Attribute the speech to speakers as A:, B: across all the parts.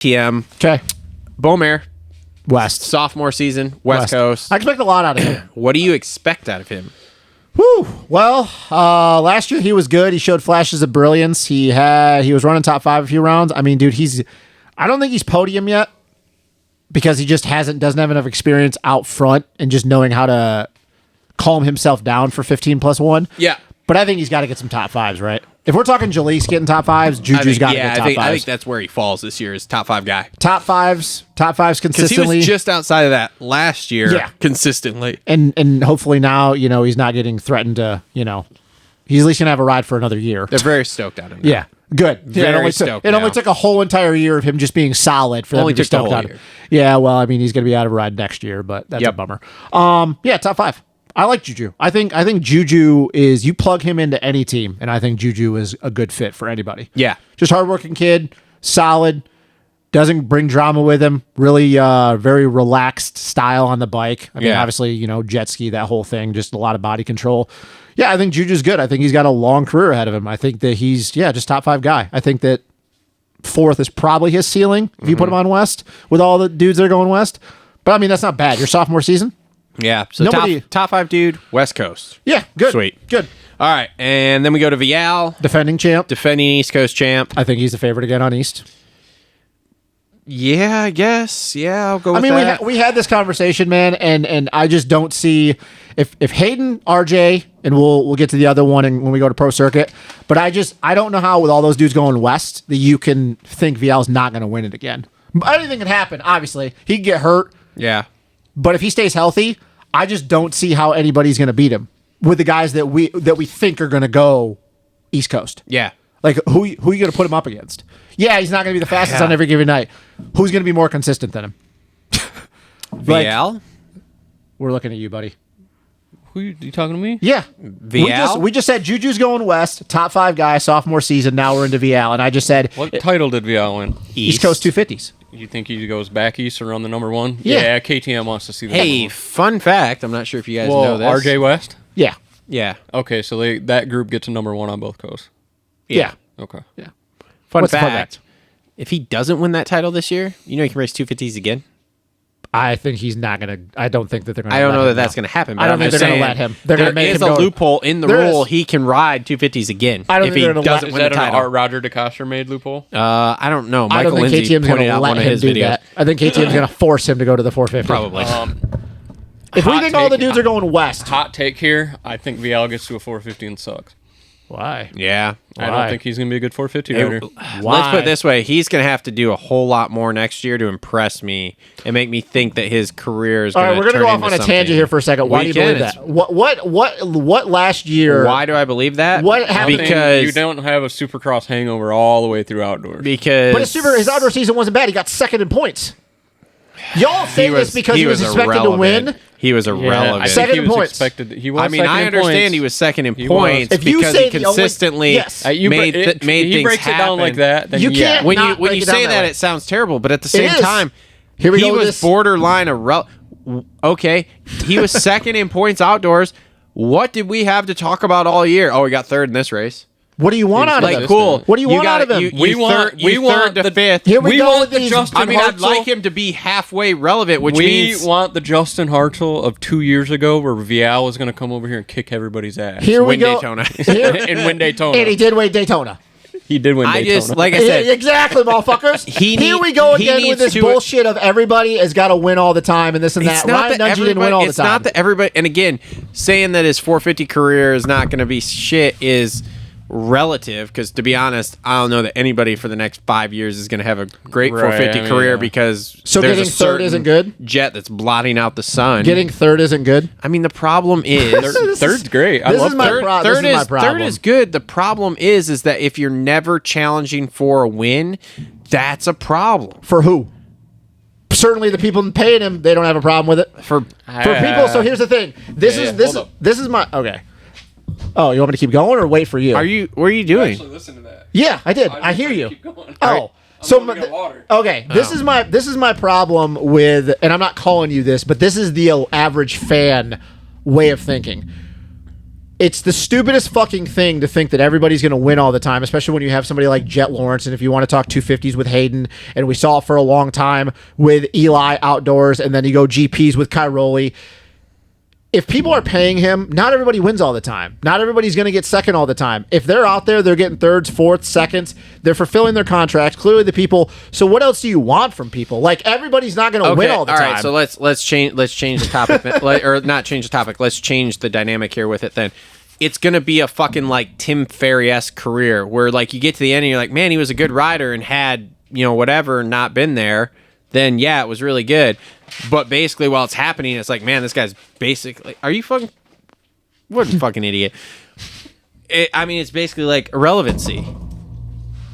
A: TM.
B: Okay.
A: Beaumare.
B: West.
A: Sophomore season. West Coast.
B: I expect a lot out of him.
A: What do you expect out of him?
B: Whew. Well, last year he was good. He showed flashes of brilliance. He was running top 5 a few rounds. I mean, dude, I don't think he's podium yet because he just doesn't have enough experience out front and just knowing how to calm himself down for 15+1.
A: Yeah.
B: But I think he's got to get some top 5s, right? If we're talking Jalise getting top 5s, Juju's got to get top 5s.
A: I think that's where he falls this year, is top 5 guy.
B: Top 5s consistently.
A: Because he was just outside of that last year consistently.
B: And hopefully now, he's not getting threatened to, he's at least going to have a ride for another year.
A: They're very stoked at him.
B: Yeah. Good.
A: Very stoked.
B: It only took a whole entire year of him just being solid for them to be stoked on. Yeah, well, I mean, he's going to be out of a ride next year, but that's a bummer. Yeah, top 5. I like Juju. I think Juju is, you plug him into any team, and I think Juju is a good fit for anybody.
A: Yeah.
B: Just hardworking kid, solid, doesn't bring drama with him, really very relaxed style on the bike. I mean, obviously, jet ski, that whole thing, just a lot of body control. Yeah, I think Juju's good. I think he's got a long career ahead of him. I think that he's, just top 5 guy. I think that 4th is probably his ceiling if you put him on West with all the dudes that are going West. But, I mean, that's not bad. Your sophomore season?
A: Yeah, so top 5 dude, West Coast.
B: Yeah, good.
A: Sweet.
B: Good.
A: All right, and then we go to Vial.
B: Defending champ.
A: Defending East Coast champ.
B: I think he's the favorite again on East.
A: Yeah, I guess. Yeah, I'll go with that.
B: We had this conversation, man, and I just don't see if Hayden, RJ, and we'll get to the other one when we go to Pro Circuit, but I don't know how with all those dudes going West that you can think Vial's not going to win it again. Anything can happen, obviously. He can get hurt.
A: Yeah.
B: But if he stays healthy, I just don't see how anybody's going to beat him with the guys that we think are going to go East Coast.
A: Yeah.
B: Like, who are you going to put him up against? Yeah, he's not going to be the fastest on every given night. Who's going to be more consistent than him?
A: Vial?
B: We're looking at you, buddy.
C: Who you talking to me?
B: Yeah.
A: Vial?
B: We just said Juju's going West, top 5 guy, sophomore season. Now we're into Vial. And I just said...
C: What title did Vial win?
B: East Coast 250s.
C: You think he goes back east around the number 1?
B: Yeah.
C: KTM wants to see the
A: Hey, fun fact. I'm not sure if you guys know this.
C: RJ West?
B: Yeah.
A: Yeah.
C: Okay, so that group gets a number 1 on both coasts.
B: Yeah.
C: Okay.
B: Yeah.
A: Fun
B: What's the
A: fact. If he doesn't win that title this year, he can race 250s again.
B: I think he's not going to... I don't think that they're going to
A: I don't know that that's going to happen. But
B: I don't think they're going to let him. They're going to make him
A: There is a loophole in the rule. He can ride 250s again
B: I don't
A: if
B: think
A: he
B: they're gonna
A: doesn't
C: Is
A: win
C: that
A: the
C: an
A: title.
C: Roger DeCoster made loophole?
A: I don't know.
B: I
A: Michael
B: don't think
A: Lindsay
B: KTM's going
A: pointed
B: to
A: out
B: let
A: one of
B: him
A: his
B: do
A: videos.
B: that. I think KTM's going to force him to go to the 450.
A: Probably.
B: If we think all the dudes are going West...
C: Hot take here, I think Vial gets to a 450 and sucks.
B: Why?
A: Yeah.
C: I don't think he's going to be a good 450 rider.
A: Let's put it this way. He's going to have to do a whole lot more next year to impress me and make me think that his career is going to
B: All right, we're going to go off on a tangent here for a second. Why do you believe that? What last year...
A: Why do I believe that?
B: What happened?
A: Because
C: you don't have a Supercross hangover all the way through outdoors.
A: Because
B: But his outdoor season wasn't bad. He got second in points. Y'all say this because he was expected to win.
A: He was irrelevant.
C: I think
B: Second
C: he
B: in
C: was
B: points.
C: expected. He was.
A: I mean, I understand he was second in points
B: If you
A: because
B: say
A: he consistently made
C: he
A: things
C: breaks
A: happen.
C: it down like that. Then
B: You can't
A: When
B: not
A: you
B: break it
A: say
B: down
A: that,
B: way.
A: it sounds terrible, but at the same
B: is.
A: time,
B: Here we
A: he
B: go with
A: was
B: this.
A: borderline okay. He was second in points outdoors. What did we have to talk about all year? Oh, he got third in this race.
B: What do you want out of him?
A: Cool.
B: What do you want out of him?
C: We want
A: third to fifth.
B: Here we go
C: want
B: with
C: the
B: these.
C: Justin
A: I mean, I'd
C: Hartzell.
A: like him to be halfway relevant, which
C: We
A: means
C: want the Justin Hartzell of 2 years ago, where Vial was going to come over here and kick everybody's ass.
B: Here we
A: win
B: go.
A: Daytona.
C: and win Daytona.
B: And he did win Daytona.
C: He did win
A: I
C: Daytona.
A: just like I said.
B: Exactly, motherfuckers. Here we go again with this bullshit of everybody has got to win all the time and this and that.
A: It's not
B: Ryan
A: that
B: Nungy didn't win all the
A: It's
B: time.
A: not that everybody. And again, saying that his 450 career is not going to be shit is relative, because to be honest, I don't know that anybody for the next 5 years is going to have a great 450 career because
B: So
A: there's
B: getting
A: a
B: third isn't good?
A: jet that's blotting out the sun.
B: Getting third isn't good.
A: I mean, the problem is
C: Third's great. I
B: This
C: love
B: is my
C: third.
B: problem. This is my problem.
A: Third is good. The problem is that if you're never challenging for a win, that's a problem
B: For who? Certainly the people paying him, they don't have a problem with it.
A: for
B: people, so here's the thing. This is my okay. Oh, you want me to keep going or wait for you?
A: What are you doing?
C: Listen to that.
B: Yeah, I did. I hear you.
C: Keep going.
B: Oh, okay. This is my problem with, and I'm not calling you this, but this is the average fan way of thinking. It's the stupidest fucking thing to think that everybody's going to win all the time, especially when you have somebody like Jet Lawrence. And if you want to talk 250s with Hayden, and we saw it for a long time with Eli outdoors, and then you go GPs with Cairoli. If people are paying him, not everybody wins all the time. Not everybody's going to get second all the time. If they're out there, they're getting thirds, fourths, seconds. They're fulfilling their contracts. Clearly, the people. So, what else do you want from people? Like, everybody's not going to win all the time.
A: All right, so let's change the topic, or not change the topic. Let's change the dynamic here with it. Then it's going to be a fucking like Tim Ferry-esque career where like you get to the end and you're like, man, he was a good rider and had whatever not been there. Then yeah, it was really good. But basically, while it's happening, it's like, man, this guy's basically... Are you fucking... What a fucking idiot. It's basically like irrelevancy.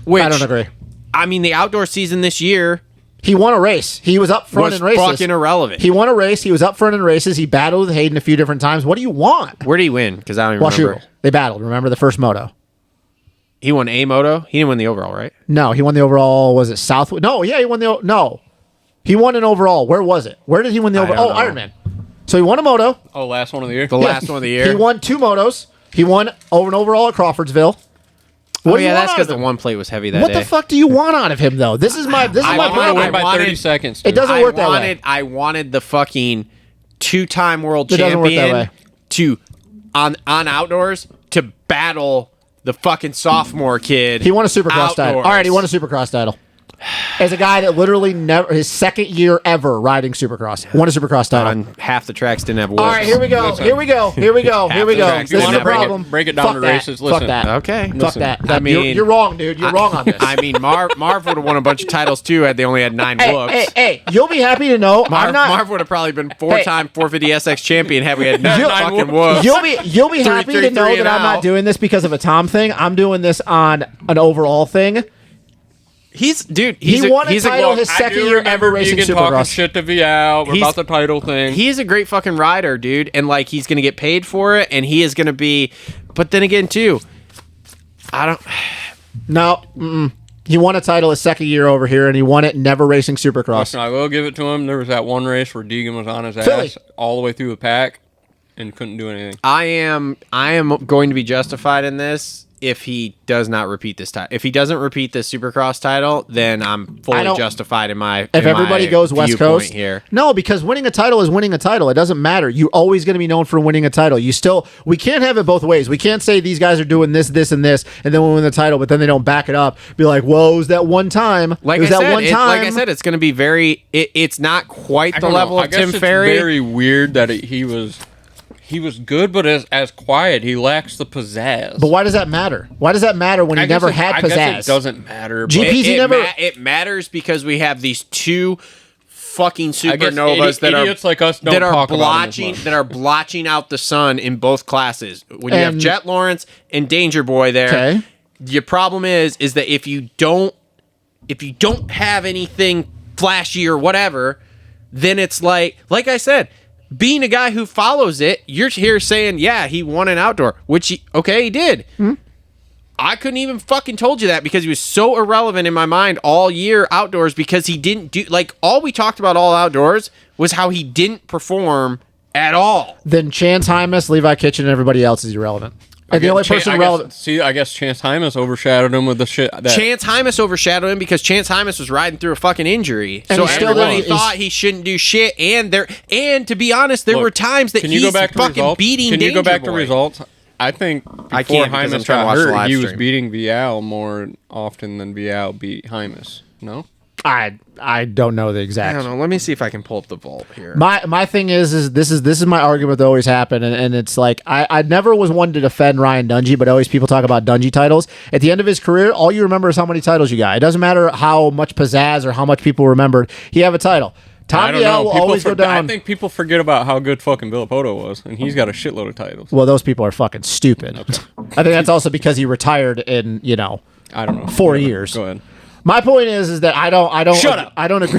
A: Which,
B: I don't agree.
A: I mean, the outdoor season this year...
B: He won a race. He was up front in races.
A: Fucking irrelevant.
B: He won a race. He was up front in races. He battled with Hayden a few different times. What do you want?
A: Where did he win? Because I don't even remember.
B: They battled. Remember the first moto?
A: He won a moto? He didn't win the overall, right?
B: No, he won the overall. Was it South? No, yeah, he won the... No. He won an overall. Where was it? Where did he win the overall? Oh, Ironman. So he won a moto.
C: Oh, last one of the year?
A: The last one of the year.
B: He won 2 motos. He won over an overall at Crawfordsville.
A: That's because the one plate was heavy that day.
B: What the fuck do you want out of him, though? This is my problem.
C: Win by 30 seconds. Dude.
B: It doesn't work that way.
A: I wanted the fucking 2-time world
B: It doesn't work that
A: champion
B: way.
A: to on outdoors to battle the fucking sophomore kid.
B: He won a Supercross title. All right, he won a Supercross title. As a guy that literally never, his second year ever riding Supercross, won a Supercross title.
A: On half the tracks didn't have Worx.
B: All right, here we go. This is the problem.
C: Break it down to races.
B: Fuck that.
A: Okay.
B: Fuck that.
A: I mean,
B: you're wrong, dude. You're wrong on this.
A: I mean, Marv would have won a bunch of titles too had they only had 9 books.
B: Hey, you'll be happy to know
A: Marv would have probably been 4-time 450 SX champion had we had 9 fucking whoops.
B: You'll be happy to know that I'm not doing this because of a Tom thing. I'm doing this on an overall thing.
A: He
B: won a title his second year ever racing Supercross.
C: Talking shit to Vial about the title thing.
A: He's a great fucking rider, dude, and like he's gonna get paid for it, and he is gonna be. But then again, too, I don't.
B: No, he won a title his second year over here, and he won it never racing Supercross.
C: Listen, I will give it to him. There was that one race where Deegan was on his ass all the way through the pack and couldn't do anything.
A: I am going to be justified in this. If he does not repeat this title, if he doesn't repeat this Supercross title, then I'm fully justified in my.
B: If everybody goes West Coast
A: here,
B: no, because winning a title is winning a title. It doesn't matter. You're always going to be known for winning a title. We can't have it both ways. We can't say these guys are doing this, this, and this, and then we win the title, but then they don't back it up. Be like, whoa, it was that one time.
A: Like I said, it's going to be very. It's not quite the level of Tim Ferry.
C: It's very weird that he was good, but as quiet, he lacks the pizzazz.
B: But why does that matter? Why does that matter when he never had pizzazz? I guess
C: it doesn't matter.
A: It matters because we have these 2 fucking supernovas that are blotching out the sun in both classes. When you have Jet Lawrence and Danger Boy there, your problem is that if you don't have anything flashy or whatever, then it's like I said. Being a guy who follows it, you're here saying, yeah, he won an outdoor, which he did. Mm-hmm. I couldn't even fucking told you that because he was so irrelevant in my mind all year outdoors because he didn't do, like, all we talked about all outdoors was how he didn't perform at all.
B: Then Chance Hymas, Levi Kitchen, and everybody else is irrelevant. And the only person relevant.
C: I guess Chance Hymas overshadowed him with the shit.
A: Chance Hymas overshadowed him because Chance Hymas was riding through a fucking injury. And so everybody thought he shouldn't do shit. And to be honest, there were times that he's fucking beating Danger Boy.
C: Can you go back to results? I think before Hymas got hurt, he was beating Vial more often than Vial beat Hymas. No?
B: I don't know the exact.
A: I don't know. Let me see if I can pull up the vault here.
B: My thing is this is my argument that always happened, and it's like I never was one to defend Ryan Dungey, but always people talk about Dungey titles. At the end of his career, all you remember is how many titles you got. It doesn't matter how much pizzazz or how much people rememred. He have a title. Tom Vial will always go down.
C: I think people forget about how good fucking Villapoto was, and he's got a shitload of titles.
B: Well, those people are fucking stupid. Okay. I think that's also because he retired in
C: I don't know
B: 4 years.
C: Go ahead.
B: My point is that I don't
A: shut up.
B: I don't agree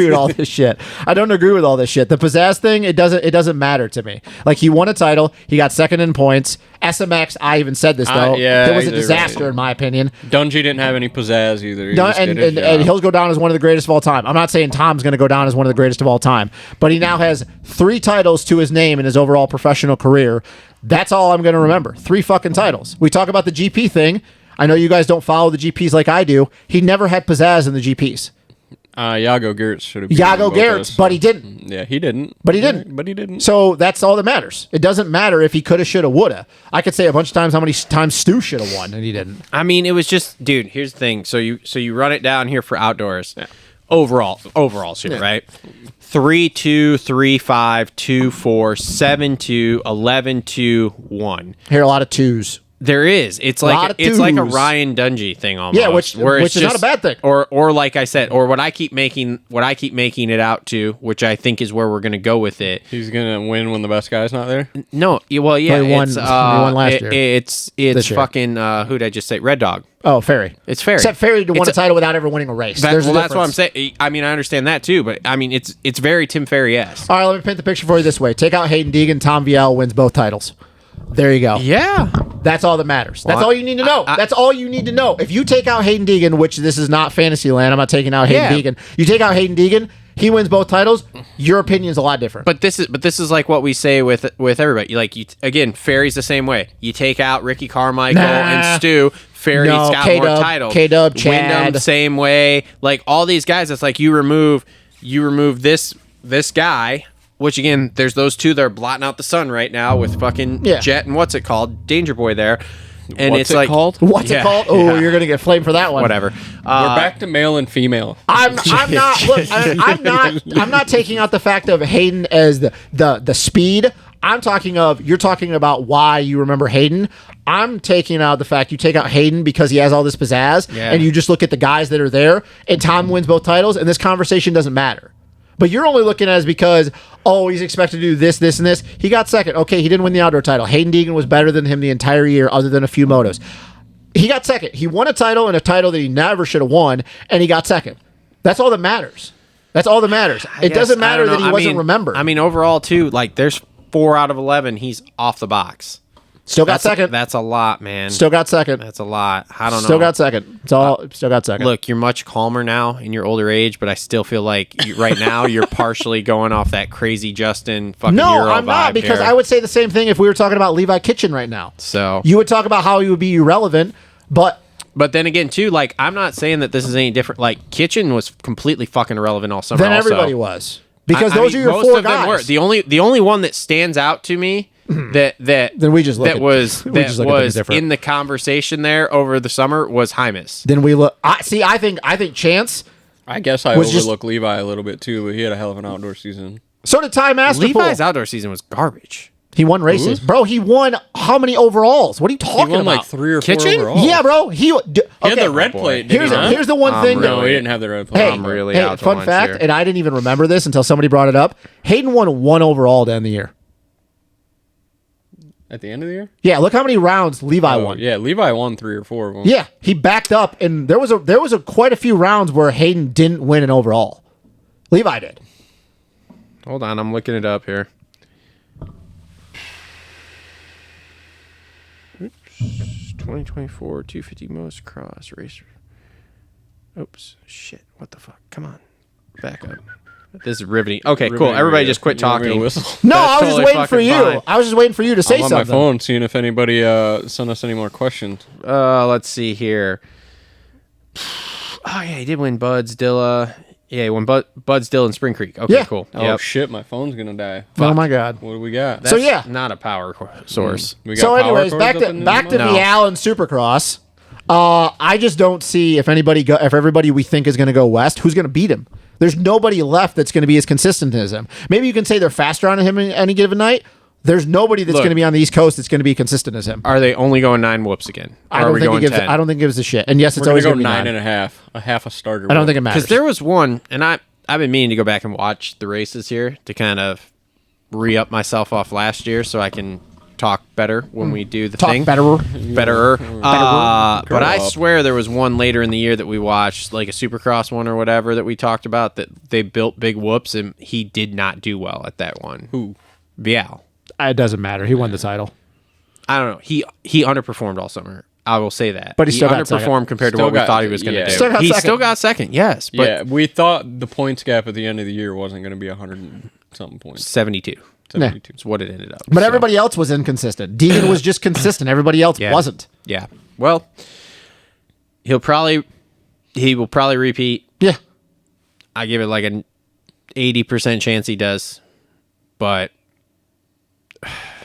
B: with all this shit. I don't agree with all this shit. The pizzazz thing, it doesn't matter to me. Like, he won a title, he got second in points. SMX, I even said this though. It was a disaster in my opinion.
C: Dungey didn't have any pizzazz either.
B: And he'll go down as one of the greatest of all time. I'm not saying Tom's going to go down as one of the greatest of all time, but he now has 3 titles to his name in his overall professional career. That's all I'm going to remember. 3 fucking titles. We talk about the GP thing. I know you guys don't follow the GPs like I do. He never had pizzazz in the GPs.
C: Jago Gertz should have been
B: Jago Gertz, but he didn't.
C: Yeah, he didn't.
B: But he didn't.
C: But he didn't.
B: So that's all that matters. It doesn't matter if he coulda, shoulda, woulda. I could say a bunch of times how many times Stu should have won, and he didn't.
A: I mean, it was just, dude, here's the thing. So you run it down here for outdoors. Yeah. Overall shit, right? 3-2, 3-5, 2-4, 7-2, 11-2, 1.
B: Here are a lot of 2s.
A: There is. It's like a Ryan Dungey thing almost.
B: Yeah, which is not a bad thing.
A: Or like I said, or what I keep making it out to, which I think is where we're gonna go with it.
C: He's gonna win when the best guy's not there.
A: No, well, yeah,
B: he won last year.
A: It's fucking who did I just say? Red Dog.
B: Oh, Ferry.
A: It's Ferry.
B: Except Ferry won a title without ever winning a race.
A: That's what I'm saying. I mean, I understand that too, but I mean, it's very Tim Ferry-esque.
B: All right, let me paint the picture for you this way: take out Hayden Deegan, Tom Vial wins both titles. There you go.
A: Yeah.
B: That's all that matters. That's all you need to know. That's all you need to know. If you take out Hayden Deegan, which this is not Fantasyland, I'm not taking out Hayden Deegan. You take out Hayden Deegan, he wins both titles. Your opinion's a lot different.
A: But this is like what we say with everybody. Like again, Ferry's the same way. You take out Ricky Carmichael and Stu, Ferry's got more titles.
B: K-Dub, Chad,
A: Wyndham, same way. Like all these guys, it's like you remove this guy. Which again, there's those 2 that are blotting out the sun right now with fucking Jet and what's it called, Danger Boy there, and
C: what's it called?
B: What's it called? Oh, you're gonna get flamed for that one.
A: Whatever.
C: We're back to male and female.
B: I'm not. Look, I'm not taking out the fact of Hayden as the speed. You're talking about why you remember Hayden. I'm taking out the fact you take out Hayden because he has all this pizzazz, and you just look at the guys that are there. And Tom wins both titles, and this conversation doesn't matter. But you're only looking at it as because, he's expected to do this, this, and this. He got second. Okay, he didn't win the outdoor title. Hayden Deegan was better than him the entire year other than a few motos. He got second. He won a title and a title that he never should have won, and he got second. That's all that matters. It doesn't matter that he wasn't remembered.
A: I mean, overall, too, like, there's 4 out of 11. He's off the box.
B: Still got second.
A: That's a lot, man.
B: Still got second.
A: That's a lot. I don't know.
B: Still got second. Still got second.
A: Look, you're much calmer now in your older age, but I still feel like right now you're partially going off that crazy Justin fucking Euro vibe. No, I'm not,
B: because I would say the same thing if we were talking about Levi Kitchen right now.
A: So
B: you would talk about how he would be irrelevant, but
A: then again, too, like, I'm not saying that this is any different. Like, Kitchen was completely fucking irrelevant all summer.
B: Then everybody was. Because those are your 4 guys.
A: The only one that stands out to me that was in the conversation there over the summer was Hymas.
B: Then we look. I think Chance.
C: I guess I overlook Levi a little bit too, but he had a hell of an outdoor season.
B: So did Ty Masterpool.
A: Levi's outdoor season was garbage.
B: He won races, bro. He won how many overalls? What are you talking about?
C: He won like 3 or 4 overalls.
B: Yeah, bro. He
C: had the red plate.
B: Here's the one thing.
C: No, he didn't have the red plate.
B: Hey, fun fact, and I didn't even remember this until somebody brought it up. Hayden won 1 overall to end the year.
C: At the end of the year?
B: Yeah, look how many rounds Levi won.
C: Yeah, Levi won 3 or 4 of them.
B: Yeah, he backed up, and there was quite a few rounds where Hayden didn't win an overall. Levi did.
A: Hold on, I'm looking it up here. Oops. 2024 250 most cross racer. Oops. Shit. What the fuck? Come on. Back up. This is riveting. Okay, cool. Everybody just quit talking.
B: No, I was just waiting for you.
A: Fine.
B: I was just waiting for you to say something.
C: I'm on my phone seeing if anybody sent us any more questions.
A: Let's see here. Oh, yeah, he did win Buds, Dilla. Yeah, he won Buds, Dilla, and Spring Creek. Okay, cool.
C: Oh, shit, my phone's going to die.
B: Fuck. Oh, my God.
C: What do we got?
A: That's not a power source.
B: We got so, anyways, back to the Allen Supercross. I just don't see if everybody we think is going to go west, who's going to beat him. There's nobody left that's going to be as consistent as him. Maybe you can say they're faster on him any given night. There's nobody that's going to be on the East Coast that's going to be consistent as him.
A: Are they only going 9 whoops again?
B: I don't think he gives a shit. And yes, it's always
C: going to go 9.5, a half a starter.
B: I don't think it matters.
A: Because there was one, and I've been meaning to go back and watch the races here to kind of re-up myself off last year so I can talk better when we do the thing.
B: Betterer.
A: But I swear there was one later in the year that we watched, like a Supercross one or whatever that we talked about, that they built big whoops and he did not do well at that one.
C: Who?
A: Vial.
B: It doesn't matter. He won the title.
A: I don't know. He underperformed all summer. I will say that.
B: But he still got
A: underperformed compared to what we thought he was going to do. He still got second, yes. But
C: we thought the points gap at the end of the year wasn't going to be 100 and something points.
A: 72.
C: 72.
A: It's what it ended up.
B: But everybody else was inconsistent. Deegan was just consistent. Everybody else wasn't.
A: Yeah. Well, he will probably repeat.
B: Yeah.
A: I give it like an 80% chance he does. But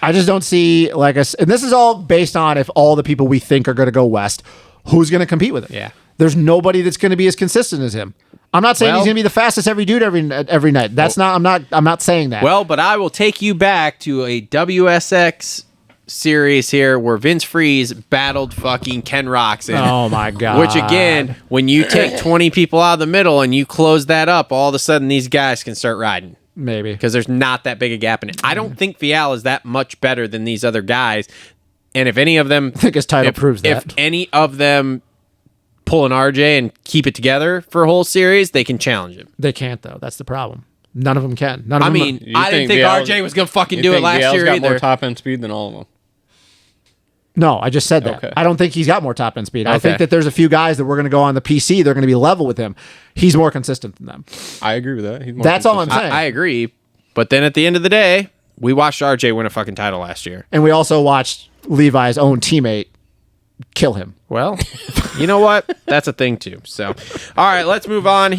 B: I just don't see and this is all based on if all the people we think are going to go west, who's going to compete with him.
A: Yeah.
B: There's nobody that's going to be as consistent as him. I'm not saying he's going to be the fastest every dude every night. I'm not saying that.
A: Well, but I will take you back to a WSX series here where Vince Freeze battled fucking Ken Roxon.
B: Oh my God.
A: Which again, when you take 20 people out of the middle and you close that up, all of a sudden these guys can start riding.
B: Maybe.
A: Because there's not that big a gap in it. I don't think Vial is that much better than these other guys. And if any of them...
B: I think his title proves that.
A: If any of them pull an RJ and keep it together for a whole series, they can challenge him.
B: They can't, though. That's the problem. None of them can.
A: I didn't think RJ was going to fucking do it last year either.
C: Got more top-end speed than all of them?
B: No, I just said that. Okay. I don't think he's got more top-end speed. Okay. I think that there's a few guys that we're going to go on the PC. They're going to be level with him. He's more consistent than them.
C: I agree with that.
B: That's all I'm saying.
A: I agree. But then at the end of the day, we watched RJ win a fucking title last year.
B: And we also watched Levi's own teammate kill him.
A: Well, you know what? That's a thing too. So, all right, let's move on.